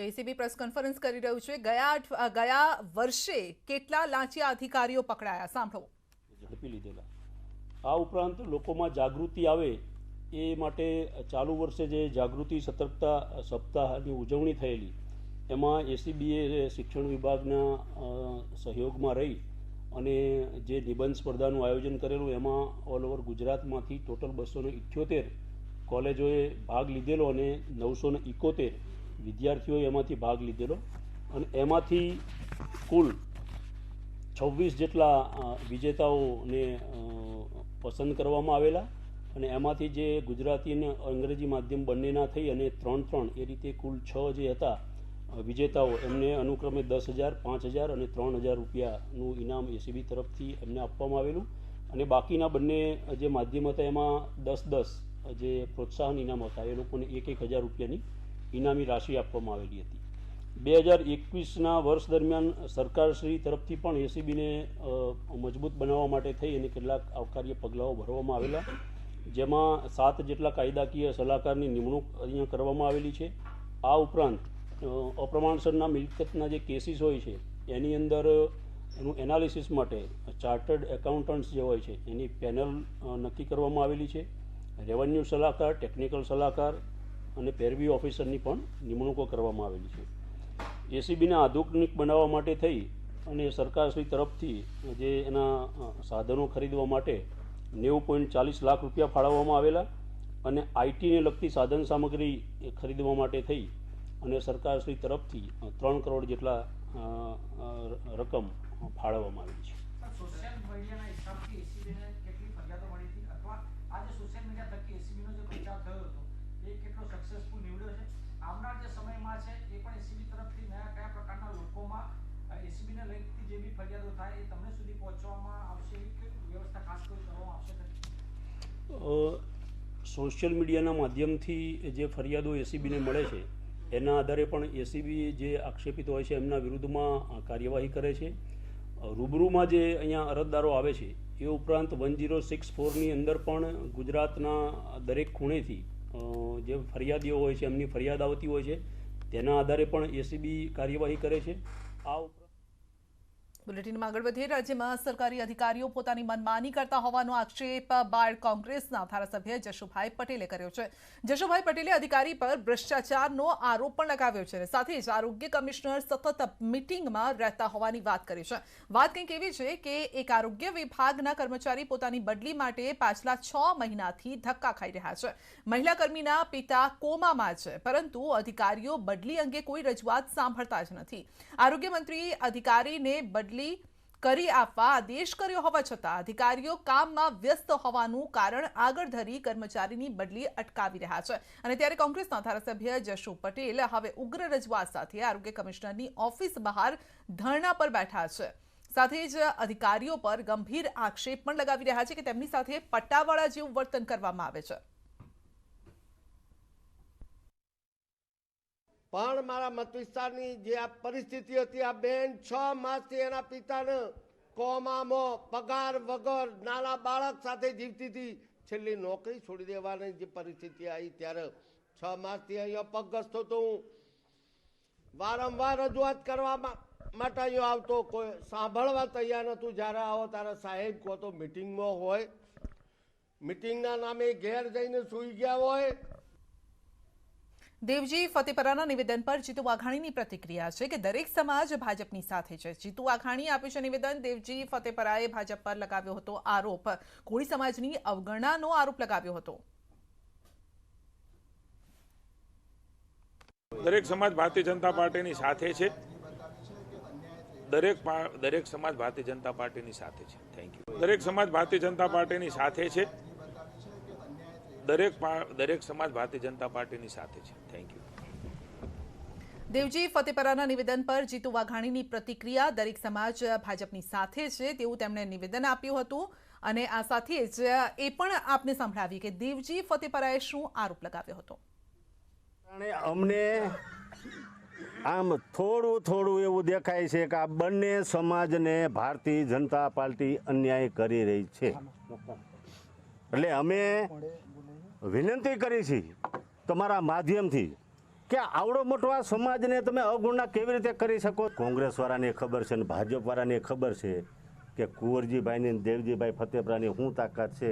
ACB press conference કરી રહ્યું છે। ગયા વર્ષે કેટલા લાંચિયા અધિકારીઓ પકડાયા, સાંભળો। ઝડપી લીધેલા। આ ઉપરાંત લોકોમાં જાગૃતિ આવે એ માટે ચાલુ વર્ષે જે જાગૃતિ સતર્કતા સપ્તાહની ઉજવણી થયેલી, એમાં એસીબીએ શિક્ષણ વિભાગના સહયોગમાં રહી અને જે નિબંધ સ્પર્ધાનું આયોજન કરેલું, એમાં ઓલ ઓવર ગુજરાતમાંથી ટોટલ 278 કોલેજોએ ભાગ લીધેલો અને 971 વિદ્યાર્થીઓએ એમાંથી ભાગ લીધેલો અને એમાંથી કુલ 26 જેટલા વિજેતાઓને પસંદ કરવામાં આવેલા અને એમાંથી જે ગુજરાતી અને અંગ્રેજી માધ્યમ બંનેના થઈ અને 3-3 એ રીતે કુલ 6 જે હતા વિજેતાઓ, એમને અનુક્રમે 10,000, 5,000 અને 3,000 રૂપિયાનું ઇનામ એસીબી તરફથી એમને આપવામાં આવેલું અને બાકીના બંને જે માધ્યમ હતા એમાં 10-10 જે પ્રોત્સાહન ઇનામ હતા એ લોકોને 1,000 રૂપિયાની ઇનામી રાશિ આપવામાં આવેલી હતી। 2021ના વર્ષ દરમિયાન સરકારશ્રી તરફથી પણ એસીબીને મજબૂત બનાવવા માટે થઈ અને કેટલાક આવકાર્ય પગલાઓ ભરવામાં આવેલા, જેમાં 7 જેટલા કાયદાકીય સલાહકારની નિમણૂક અહીંયા કરવામાં આવેલી છે। આ ઉપરાંત અપ્રમાણસરના મિલકતના જે કેસીસ હોય છે એની અંદર એનું એનાલિસિસ માટે ચાર્ટર્ડ એકાઉન્ટન્ટ્સ જે હોય છે એની પેનલ નક્કી કરવામાં આવેલી છે। રેવન્યુ સલાહકાર, ટેકનિકલ સલાહકાર અને પેરવી ઓફિસરની પણ નિમણૂકો કરવામાં આવેલી છે। એસીબીને આધુનિક બનાવવા માટે થઈ અને સરકારશ્રી તરફથી જે એના સાધનો ખરીદવા માટે 90.40 લાખ રૂપિયા ફાળવવામાં આવેલા અને આઈટીને લગતી સાધન સામગ્રી ખરીદવા માટે થઈ અને સરકારશ્રી તરફથી 3 કરોડ જેટલા રકમ ફાળવવામાં આવેલી છે। સોશિયલ મીડિયાના હિસાબથી એસીબીને કેટલી ફરિયાદો મળી હતી અથવા આ જે સોશિયલ મીડિયા થકી એસીબીનો જે પ્રચાર થયો હતો એ કેટલો સક્સેસફુલ નીવડ્યો છે? આવનાર જે સમયમાં છે એ પણ એસીબી તરફથી કયા પ્રકારના લોકોમાં એસીબીને લગતી જે બી ફરિયાદો થાય એ તમને સુધી પહોંચવામાં આવશે, એવી વ્યવસ્થા ખાસ કરી કરવામાં આવશે? સોશિયલ મીડિયાના માધ્યમથી જે ફરિયાદો એસીબીને મળે છે એના આધારે પણ એસીબી જે આક્ષેપિત હોય છે એમના વિરુદ્ધમાં કાર્યવાહી કરે છે। રૂબરૂમાં જે અહીંયા અરજદારો આવે છે એ ઉપરાંત 1064ની અંદર પણ ગુજરાતના દરેક ખૂણેથી જે ફરિયાદીઓ હોય છે એમની ફરિયાદ આવતી હોય છે, તેના આધારે પણ એસીબી કાર્યવાહી કરે છે। આ ઉપરાંત બુલેટિનમાં આગળ વધીએ। રાજ્યમાં સરકારી અધિકારીઓ પોતાની મનમાની કરતા હોવાનો આક્ષેપ બાળ કોંગ્રેસના ધારાસભ્ય જશુભાઈ પટેલે કર્યો છે। જશુભાઈ પટેલે અધિકારી પર ભ્રષ્ટાચારનો આરોપ પણ લગાવ્યો છે, સાથે જ આરોગ્ય કમિશનર સતત મીટિંગમાં રહેતા હોવાની વાત કરી છે। વાત કંઈક એવી છે કે એક આરોગ્ય વિભાગના કર્મચારી પોતાની બદલી માટે પાછલા 6 મહિનાથી ધક્કા ખાઈ રહ્યા છે। મહિલા કર્મીના પિતા કોમામાં છે, પરંતુ અધિકારીઓ બદલી અંગે કોઈ રજૂઆત સાંભળતા જ નથી। આરોગ્ય મંત્રી અધિકારીને બદલી કરી આપવા આદેશ કર્યો હોવા છતાં અધિકારીઓ કામમાં વ્યસ્ત હોવાનું કારણ આગળ ધરી કર્મચારીની બદલી અટકાવી રહ્યા છે। અને ત્યારે કોંગ્રેસના ધારાસભ્ય જશુ પટેલ હવે ઉગ્ર રજૂઆત સાથે આરોગ્ય કમિશનરની ઓફિસ બહાર ધરણા પર બેઠા છે। સાથે જ અધિકારીઓ પર ગંભીર આક્ષેપ પણ લગાવી રહ્યા છે કે તેમની સાથે પટ્ટાવાળા જેવું વર્તન કરવામાં આવે છે। પણ મારા મત વિસ્તારની જે આ પરિસ્થિતિ હતી, આ બેન 6 માસથી એના પિતાને કોમામાં પગાર વગર નાના બાળક સાથે જીવતી હતી। છેલ્લી નોકરી છોડી દેવાની જે પરિસ્થિતિ આવી ત્યારે 6 માસથી અહીંયા પગસ્થ હતો। હું વારંવાર રજૂઆત કરવા માટે અહીંયા આવતો, કોઈ સાંભળવા તૈયાર નહોતું। જ્યારે આવો ત્યારે સાહેબ કહો તો મિટિંગમાં હોય, મિટિંગના નામે ઘેર જઈને સૂઈ ગયા હોય। દેવજી ફતેપરાના નિવેદન પર જીતુ વાઘાણીની પ્રતિક્રિયા છે કે દરેક સમાજ ભાજપની સાથે છે। જીતુ વાઘાણીએ આપ્યું છે નિવેદન। દેવજી ફતેપરાએ ભાજપ પર લગાવ્યો હતો આરોપ, કોળી સમાજની અવગણનાનો આરોપ લગાવ્યો હતો। દરેક સમાજ ભારતીય જનતા પાર્ટીની સાથે છે। દરેક સમાજ ભારતીય જનતા પાર્ટીની સાથે છે। Thank you. દરેક સમાજ ભારતીય જનતા પાર્ટીની સાથે છે। દરેક સમાજ ભારતીય જનતા પાર્ટીની સાથે છે। Thank you. દેવજી ફતેપરાના નિવેદન પર જીતુ વાઘાણીની પ્રતિક્રિયા। દરેક સમાજ ભાજપની સાથે છે તેવું તેમણે નિવેદન આપ્યું હતું અને આ સાથે જ એ પણ આપને સંભળાવી કે દેવજી ફતેપરાએ શું આરોપ લગાવ્યો હતો। અમને આમ થોડું એવું દેખાય છે કે આ બંને સમાજને ભારતીય જનતા પાર્ટી અન્યાય કરી રહી છે। એટલે અમે વિનંતી કરી છે તમારા માધ્યમથી કે આવડો મોટો આ સમાજને તમે અવગણના કેવી રીતે કરી શકો? કોંગ્રેસવાળાને ખબર છે ને ભાજપવાળાને ખબર છે કે કુંવરજીભાઈની દેવજીભાઈ ફતેપરાની શું તાકાત છે.